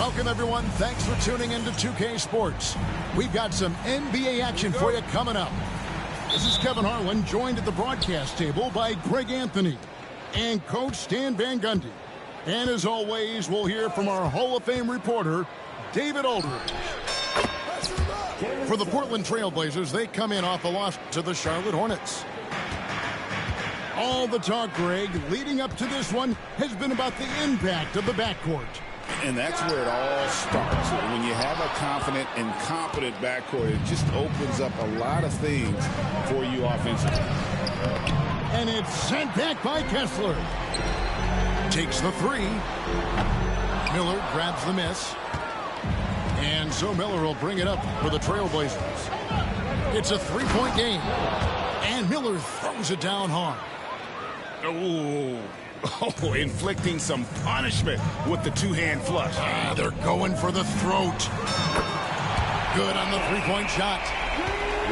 Welcome, everyone. Thanks for tuning into 2K Sports. We've got some NBA action for you coming up. This is Kevin Harlan, joined at the broadcast table by Greg Anthony and Coach Stan Van Gundy. And as always, we'll hear from our Hall of Fame reporter, David Aldridge. For the Portland Trailblazers, they come in off a loss to the Charlotte Hornets. All the talk, Greg, leading up to this one has been about the impact of the backcourt. And that's where it all starts. When you have a confident and competent backcourt, it just opens up a lot of things for you offensively. And it's sent back by Kessler. Takes the three. Miller grabs the miss. And so Miller will bring it up for the Trailblazers. It's a three-point game. And Miller throws it down hard. Oh, inflicting some punishment with the two-hand flush. They're going for the throat. Good on the three-point shot.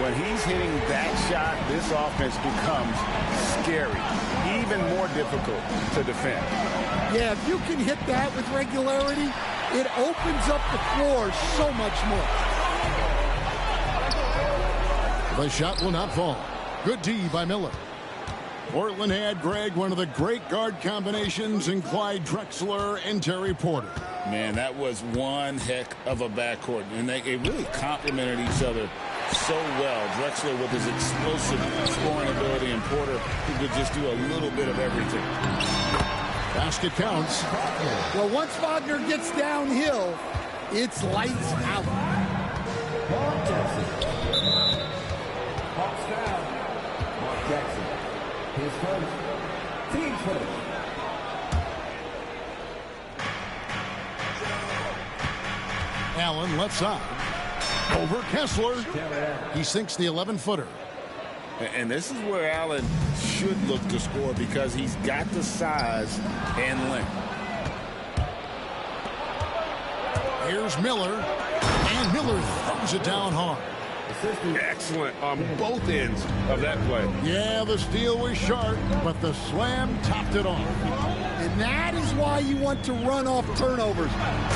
When he's hitting that shot, this offense becomes scary, even more difficult to defend. Yeah, if you can hit that with regularity, it opens up the floor so much more. The shot will not fall. Good D by Miller. Portland had, Greg, one of the great guard combinations in Clyde Drexler and Terry Porter. Man, that was one heck of a backcourt, and they really complemented each other so well. Drexler with his explosive scoring ability, and Porter who could just do a little bit of everything. Basket counts. Well, once Wagner gets downhill, it's lights out. Mark Jackson. Hawks down. Mark Jackson. His first. Team first. Allen left side. Over Kessler. He sinks the 11-footer. And this is where Allen should look to score because he's got the size and length. Here's Miller. And Miller throws it down hard. Excellent on both ends of that play. Yeah, the steal was sharp, but the slam topped it off. And that is why you want to run off turnovers.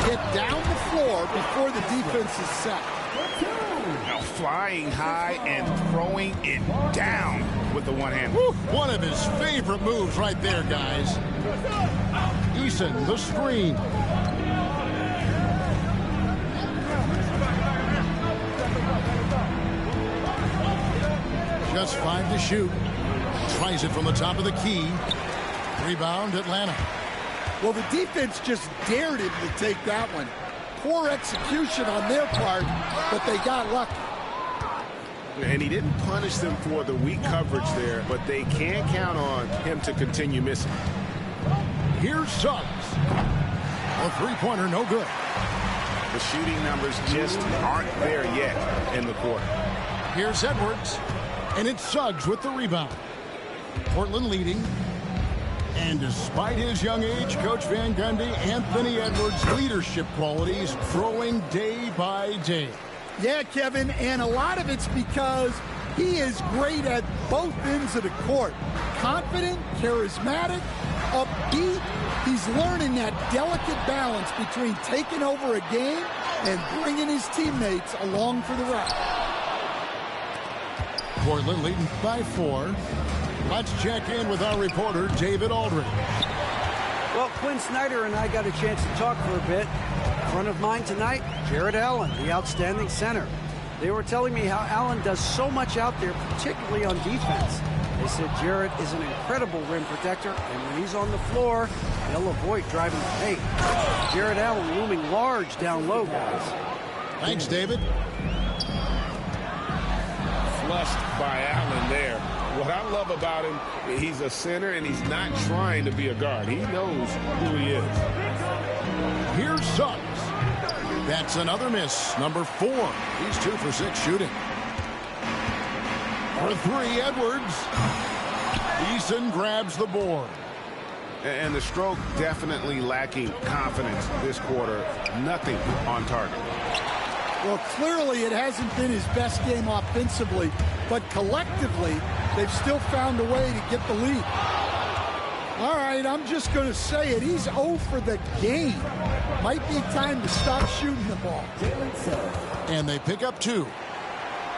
Get down the floor before the defense is set. Now flying high and throwing it down with the one hand. Woo, one of his favorite moves right there, guys. Eason, the screen. Just 5 to shoot. Tries it from the top of the key. Rebound, Atlanta. Well, the defense just dared him to take that one. Poor execution on their part, but they got lucky. And he didn't punish them for the weak coverage there, but they can't count on him to continue missing. Here's Suggs. A three-pointer, no good. The shooting numbers just aren't there yet in the quarter. Here's Edwards. And it's Suggs with the rebound. Portland leading. And despite his young age, Coach Van Gundy, Anthony Edwards' leadership qualities growing day by day. Yeah, Kevin, and a lot of it's because he is great at both ends of the court. Confident, charismatic, upbeat. He's learning that delicate balance between taking over a game and bringing his teammates along for the ride. Portland leading by 4. Let's check in with our reporter, David Aldridge. Well, Quinn Snyder and I got a chance to talk for a bit. In front of mine tonight, Jarrett Allen, the outstanding center. They were telling me how Allen does so much out there, particularly on defense. They said Jarrett is an incredible rim protector, and when he's on the floor, they'll avoid driving the paint. Jarrett Allen looming large down low, guys. Thanks, David. Flushed by Allen there. What I love about him, he's a center and he's not trying to be a guard. He knows who he is. Here's Suggs. That's another miss, number 4. He's 2 for 6 shooting. For 3, Edwards. Eason grabs the board. And the stroke definitely lacking confidence this quarter. Nothing on target. Well, clearly it hasn't been his best game offensively, but collectively, they've still found a way to get the lead. All right, I'm just going to say it. He's 0 for the game. Might be time to stop shooting the ball. And they pick up 2.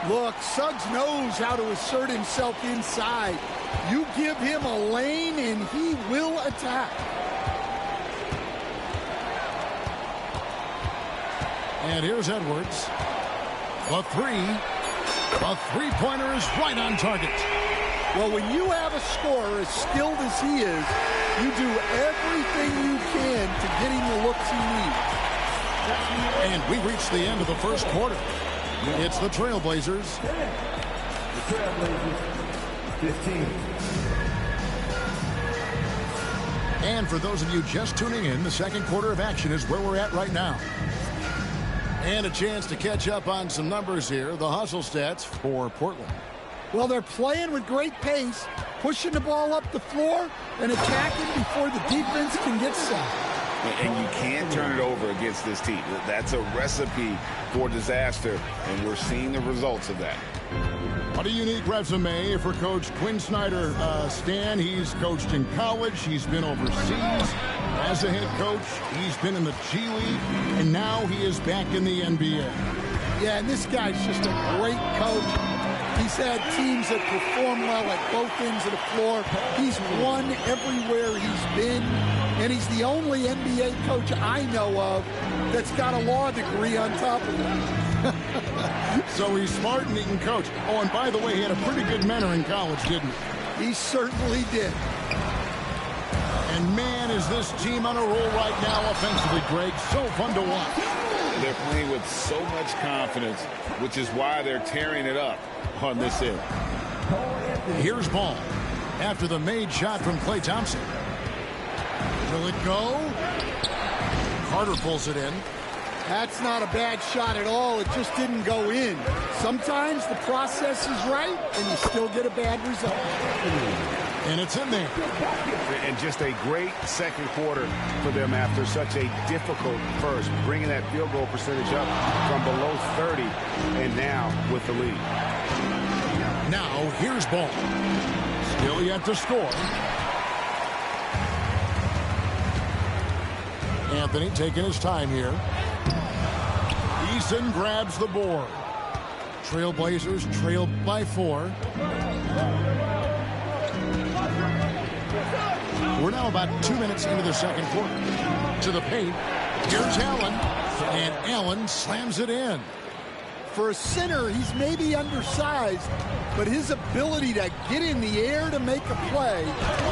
Look, Suggs knows how to assert himself inside. You give him a lane, and he will attack. And here's Edwards. The three-pointer is right on target. Well, when you have a scorer as skilled as he is, you do everything you can to get him the looks he needs. And we reached the end of the first quarter. It's the Trailblazers. The Trailblazers, 15. And for those of you just tuning in, the second quarter of action is where we're at right now. And a chance to catch up on some numbers here. The hustle stats for Portland. Well, they're playing with great pace, pushing the ball up the floor and attacking before the defense can get set. And you can't turn it over against this team. That's a recipe for disaster, and we're seeing the results of that. What a unique resume for Coach Quinn Snyder. Stan, he's coached in college. He's been overseas as a head coach. He's been in the G League, and now he is back in the NBA. Yeah, and this guy's just a great coach. He's had teams that perform well at both ends of the floor. He's won everywhere he's been, and he's the only NBA coach I know of that's got a law degree on top of it. So he's smart and he can coach. Oh, and by the way, he had a pretty good mentor in college, didn't he? He certainly did. And man, is this team on a roll right now offensively, Greg. So fun to watch. They're playing with so much confidence, which is why they're tearing it up on this end. Here's Ball after the made shot from Klay Thompson. Will it go? Carter pulls it in. That's not a bad shot at all. It just didn't go in. Sometimes the process is right, and you still get a bad result. And it's in there. And just a great second quarter for them after such a difficult first, bringing that field goal percentage up from below 30 and now with the lead. Now here's Ball. Still yet to score. Anthony taking his time here. Eason grabs the board. Trailblazers trail by 4. We're now about 2 minutes into the second quarter. To the paint. Here's Allen. And Allen slams it in. For a center, he's maybe undersized, but his ability to get in the air to make a play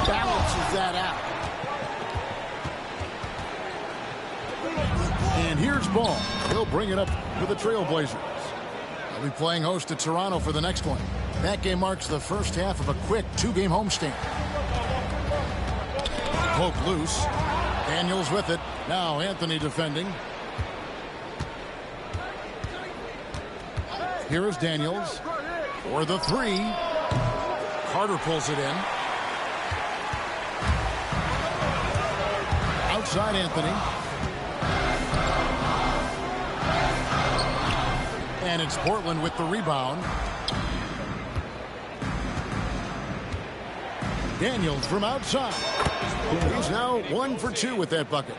balances that out. And here's Ball. He'll bring it up for the Trailblazers. They'll be playing host to Toronto for the next one. That game marks the first half of a quick 2-game homestand. Poke loose. Daniels with it. Now Anthony defending. Here is Daniels for the 3. Carter pulls it in. Outside Anthony. And it's Portland with the rebound. Daniels from outside. He's now 1 for 2 with that bucket.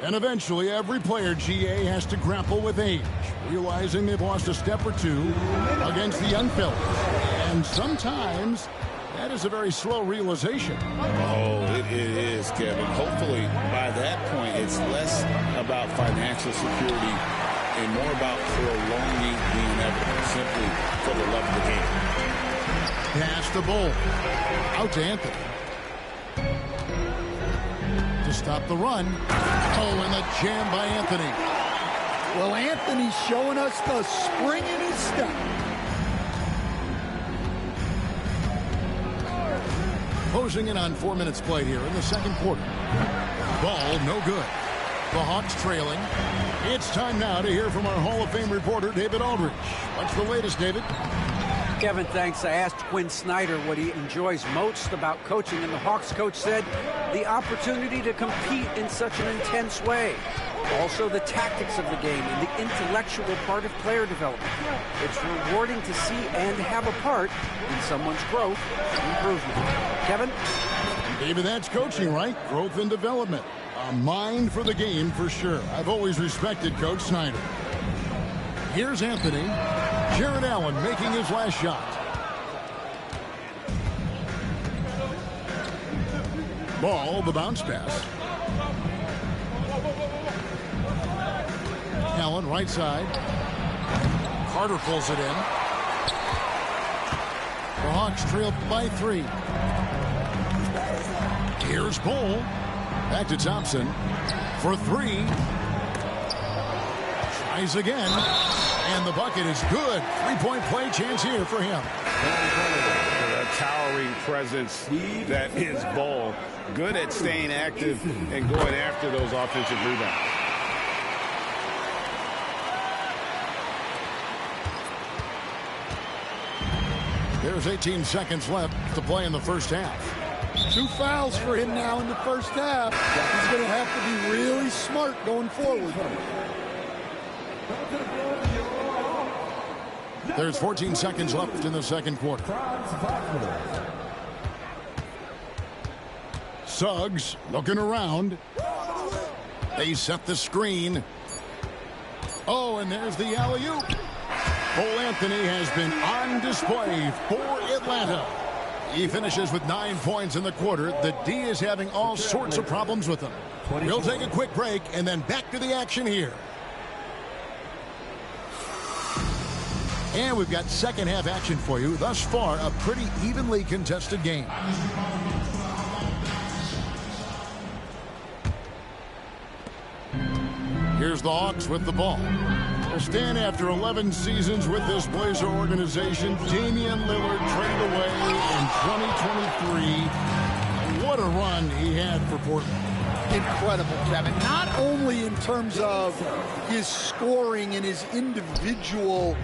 And eventually every player, GA, has to grapple with age, realizing they've lost a step or two against the young fellas. And sometimes that is a very slow realization. Oh, it is, Kevin. Hopefully by that point it's less about financial security and more about prolonging the inevitable, simply for the love of the game. Pass the Bull. Out to Anthony. To stop the run. Oh, and the jam by Anthony. Well, Anthony's showing us the spring in his step. Closing in on 4 minutes played here in the second quarter. Ball no good. The Hawks trailing. It's time now to hear from our Hall of Fame reporter, David Aldridge. What's the latest, David? Kevin, thanks. I asked Quinn Snyder what he enjoys most about coaching, and the Hawks coach said the opportunity to compete in such an intense way. Also, the tactics of the game and the intellectual part of player development. It's rewarding to see and have a part in someone's growth and improvement. Kevin? Maybe that's coaching, right? Growth and development. A mind for the game for sure. I've always respected Coach Snyder. Here's Anthony. Jared Allen making his last shot. Ball, the bounce pass. Allen, right side. Carter pulls it in. The Hawks trail by 3. Here's Cole. Back to Thompson for 3. Tries again. And the bucket is good. 3-point play chance here for him. A towering presence that is Ball. Good at staying active and going after those offensive rebounds. There's 18 seconds left to play in the first half. 2 fouls for him now in the first half. He's going to have to be really smart going forward. There's 14 seconds left in the second quarter. Suggs looking around. They set the screen. Oh, and there's the alley-oop. Cole Anthony has been on display for Atlanta. He finishes with 9 points in the quarter. The D is having all sorts of problems with him. We'll take a quick break and then back to the action here. And we've got second half action for you. Thus far, a pretty evenly contested game. Here's the Hawks with the ball. Will stand after 11 seasons with this Blazer organization. Damian Lillard traded away in 2023. What a run he had for Portland. Incredible, Kevin. Not only in terms of his scoring and his individual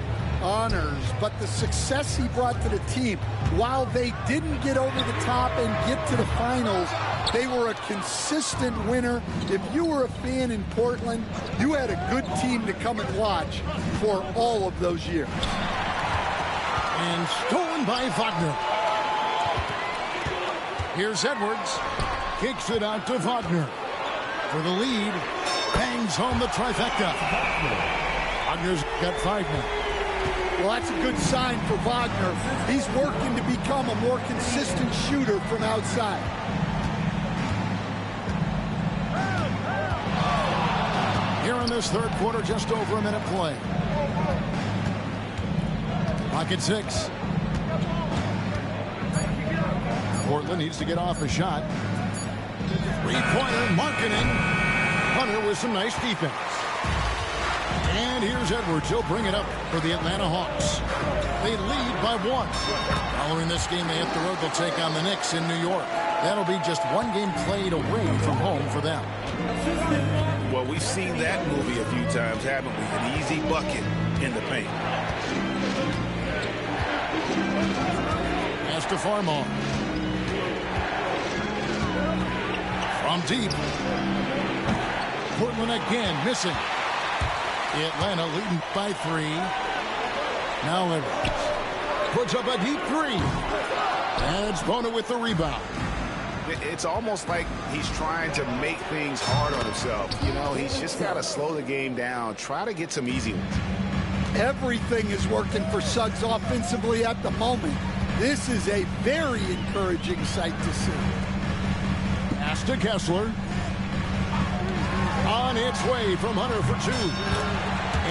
honors, but the success he brought to the team. While they didn't get over the top and get to the finals, they were a consistent winner. If you were a fan in Portland, you had a good team to come and watch for all of those years. And stolen by Wagner. Here's Edwards. Kicks it out to Wagner. For the lead. Bangs home the trifecta. Wagner's got 5 now. Well, that's a good sign for Wagner. He's working to become a more consistent shooter from outside. Here in this third quarter, just over a minute play. Pocket 6. Portland needs to get off a shot. Three-pointer, Markkanen. Hunter with some nice defense. And here's Edwards. He'll bring it up for the Atlanta Hawks. They lead by 1. Following this game, they hit the road. They'll take on the Knicks in New York. That'll be just 1 game played away from home for them. Well, we've seen that movie a few times, haven't we? An easy bucket in the paint. Pass to Farmall. From deep. Portland again missing. Atlanta leading by 3. Now Edwards puts up a deep 3. And it's Bona with the rebound. It's almost like he's trying to make things hard on himself. You know, he's just got to slow the game down. Try to get some easy ones. Everything is working for Suggs offensively at the moment. This is a very encouraging sight to see. Pass to Kessler. On its way from Hunter for 2.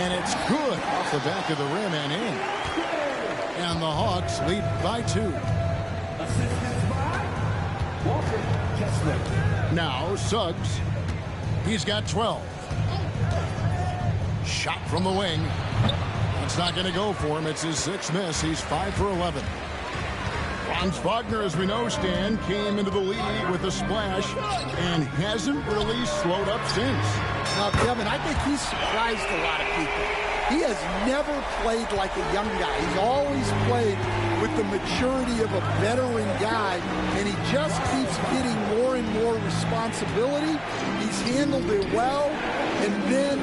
And it's good off the back of the rim and in. And the Hawks lead by 2. Now Suggs. He's got 12. Shot from the wing. It's not going to go for him. It's his 6th miss. He's 5 for 11. Franz Wagner, as we know, Stan, came into the league with a splash and hasn't really slowed up since. Now, Kevin, I think he's surprised a lot of people. He has never played like a young guy. He's always played with the maturity of a veteran guy, and he just keeps getting more and more responsibility. He's handled it well, and then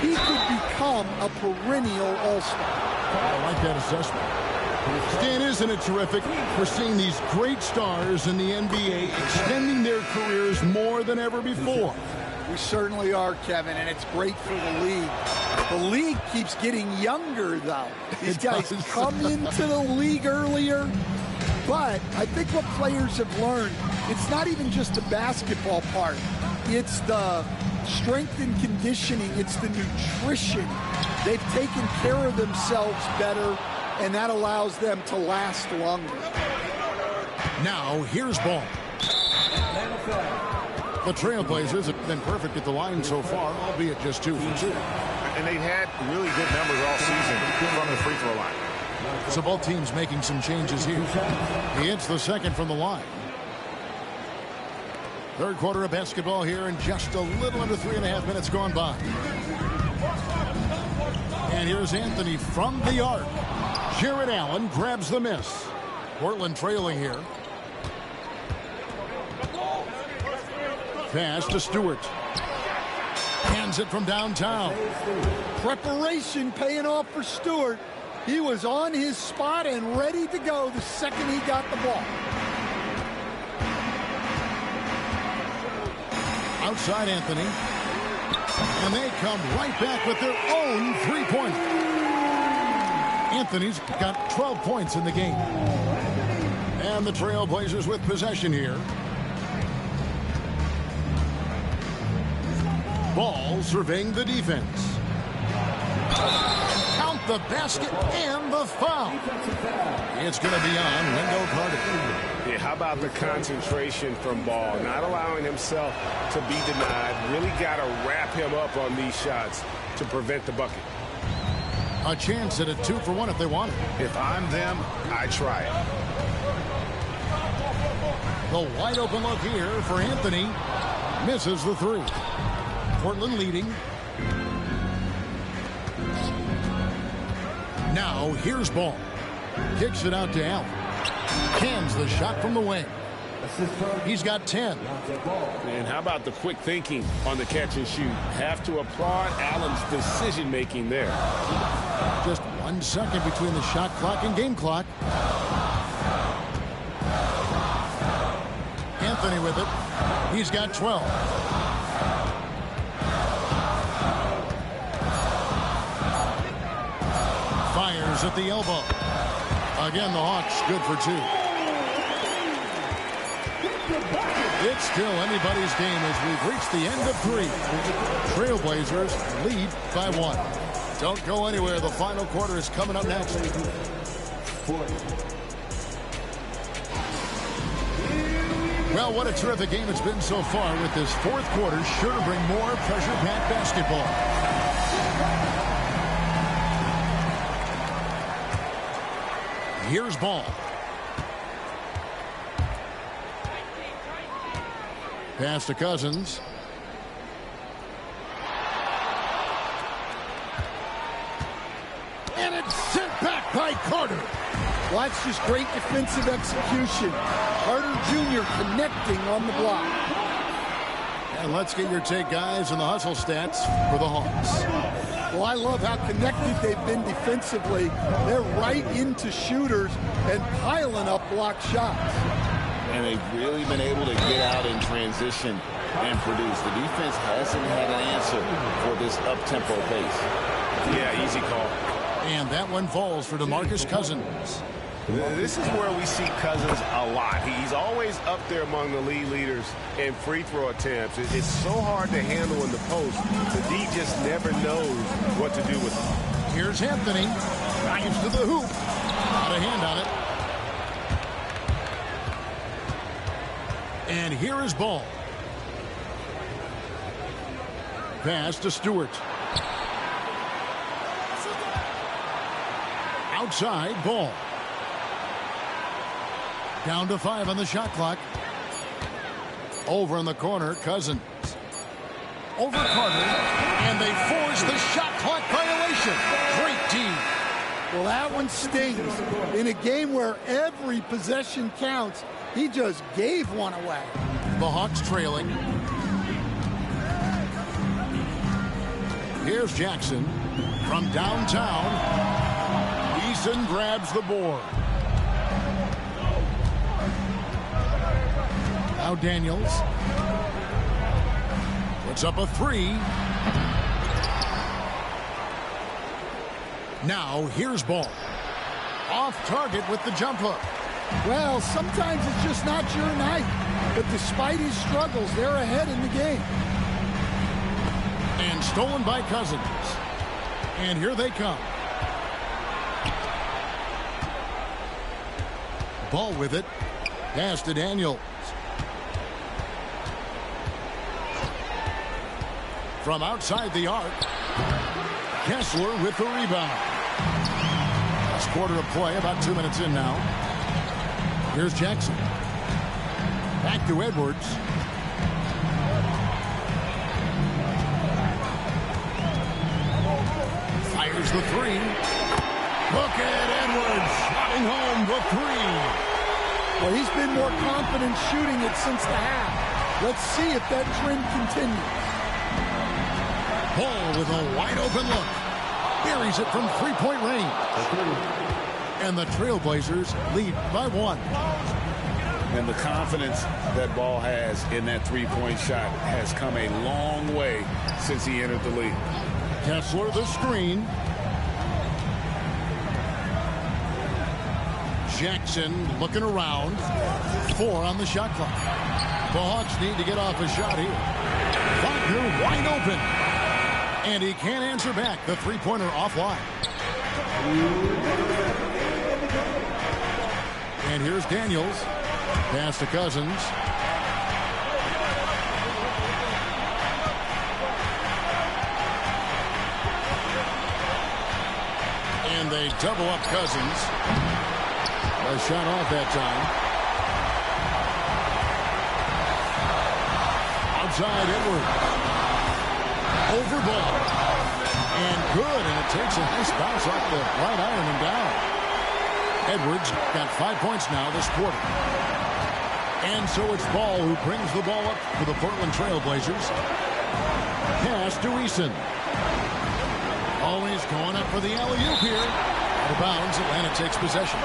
he could become a perennial all-star. I like that assessment. Dan, isn't it terrific? We're seeing these great stars in the NBA extending their careers more than ever before. We certainly are, Kevin, and it's great for the league. The league keeps getting younger, though. These guys come into the league earlier. But I think what players have learned, it's not even just the basketball part. It's the strength and conditioning. It's the nutrition. They've taken care of themselves better, and that allows them to last longer. Now, here's ball. The Trailblazers have been perfect at the line so far, albeit just 2 for 2. And they've had really good numbers all season from the free throw line. So both teams making some changes here. He hits the second from the line. Third quarter of basketball here, and just a little under 3.5 minutes gone by. And here's Anthony from the arc. Jared Allen grabs the miss. Portland trailing here. Pass to Stewart. Hands it from downtown. Preparation paying off for Stewart. He was on his spot and ready to go the second he got the ball. Outside Anthony. And they come right back with their own three-pointer. Anthony's got 12 points in the game. And the Trailblazers with possession here. Ball surveying the defense. Count the basket and the foul. It's going to be on Wendell Carter. Yeah, how about the concentration from Ball? Not allowing himself to be denied. Really got to wrap him up on these shots to prevent the bucket. A chance at a 2-for-1 if they want it. If I'm them, I try it. The wide open look here for Anthony. Misses the three. Portland leading. Now here's Ball. Kicks it out to Allen. Cans the shot from the wing. He's got 10. And how about the quick thinking on the catch and shoot? Have to applaud Allen's decision making there. Just 1 second between the shot clock and game clock. Anthony with it. He's got 12. Fires at the elbow. Again, the Hawks good for 2. It's still anybody's game as we've reached the end of 3. Trailblazers lead by 1. Don't go anywhere. The final quarter is coming up next. Well, what a terrific game it's been so far, with this fourth quarter sure to bring more pressure-packed basketball. Here's Ball. Pass to Cousins. And it's sent back by Carter. Well, that's just great defensive execution. Carter Jr. connecting on the block. And let's get your take, guys, on the hustle stats for the Hawks. Well, I love how connected they've been defensively. They're right into shooters and piling up block shots. And they've really been able to get out in transition and produce. The defense hasn't had an answer for this up-tempo pace. Yeah, easy call. And that one falls for DeMarcus Cousins. This is where we see Cousins a lot. He's always up there among the league leaders in free throw attempts. It's so hard to handle in the post. The D just never knows what to do with him. Here's Anthony. Drives to the hoop. Got a hand on it. And here is Ball. Pass to Stewart. Outside, Ball. Down to 5 on the shot clock. Over in the corner, Cousins. Over Carter. And they force the shot clock violation. Great team. Well, that one stings. In a game where every possession counts, he just gave one away. The Hawks trailing. Here's Jackson from downtown. Eason grabs the board. Now Daniels. Puts up a three. Now here's Ball. Off target with the jump hook. Well, sometimes it's just not your night. But despite his struggles, they're ahead in the game. And stolen by Cousins. And here they come. Ball with it. Pass to Daniels. From outside the arc. Kessler with the rebound. Last quarter of play, about 2 minutes in now. Here's Jackson. Back to Edwards. Fires the three. Look at Edwards shotting home the three. Well, he's been more confident shooting it since the half. Let's see if that trend continues. Ball with a wide open look. Buries it from three-point range. And the Trailblazers lead by 1. And the confidence that Ball has in that three-point shot has come a long way since he entered the league. Kessler the screen. Jackson looking around. 4 on the shot clock. The Hawks need to get off a shot here. Wagner wide open. And he can't answer back. The three-pointer offline. And here's Daniels. Pass to Cousins. And they double up Cousins. A shot off that time. Outside Edwards. Over Ball. And good. And it takes a nice bounce off the right iron and down. Edwards got 5 points now this quarter. And so it's Ball who brings the ball up for the Portland Trailblazers. Pass to Eason. Always going up for the alley-oop here. Out of bounds, Atlanta takes possession.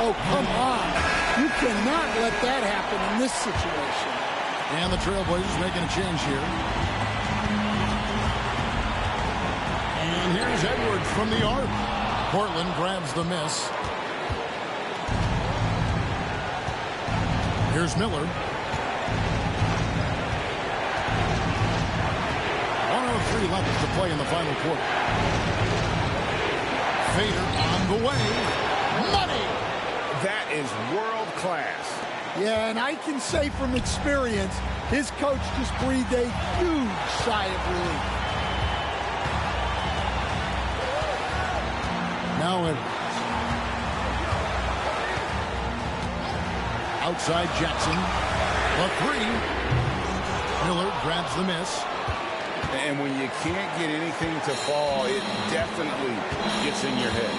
Oh, come on. You cannot let that happen in this situation. And the Trailblazers making a change here. And here's Edwards from the arc. Portland grabs the miss. Here's Miller. 1:03 left to play in the final quarter. Fader on the way. Money! That is world class. Yeah, and I can say from experience, his coach just breathed a huge sigh of relief. Now Edwards. Outside Jackson. A three. Miller grabs the miss. And when you can't get anything to fall, it definitely gets in your head.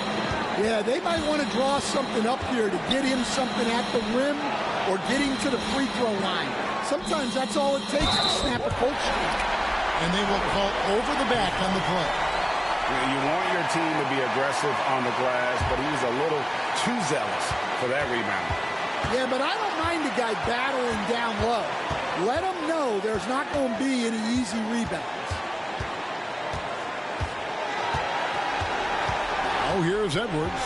Yeah, they might want to draw something up here to get him something at the rim or get him to the free throw line. Sometimes that's all it takes to snap a coach streak. And they will call over the back on the play. You want your team to be aggressive on the glass, but he was a little too zealous for that rebound. Yeah, but I don't mind a guy battling down low. Let him know there's not going to be any easy rebounds. Oh, here's Edwards.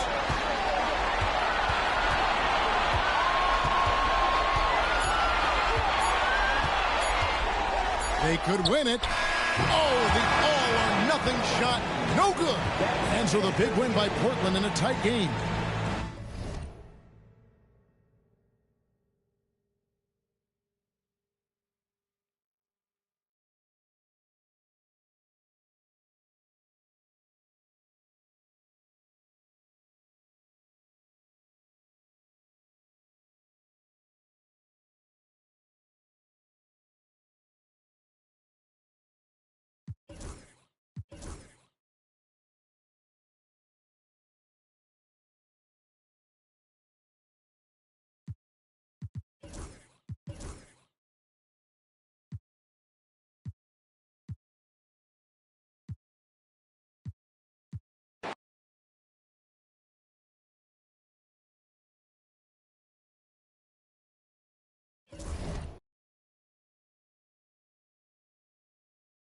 They could win it. Oh, the all-or-nothing shot. No good. And so the big win by Portland in a tight game.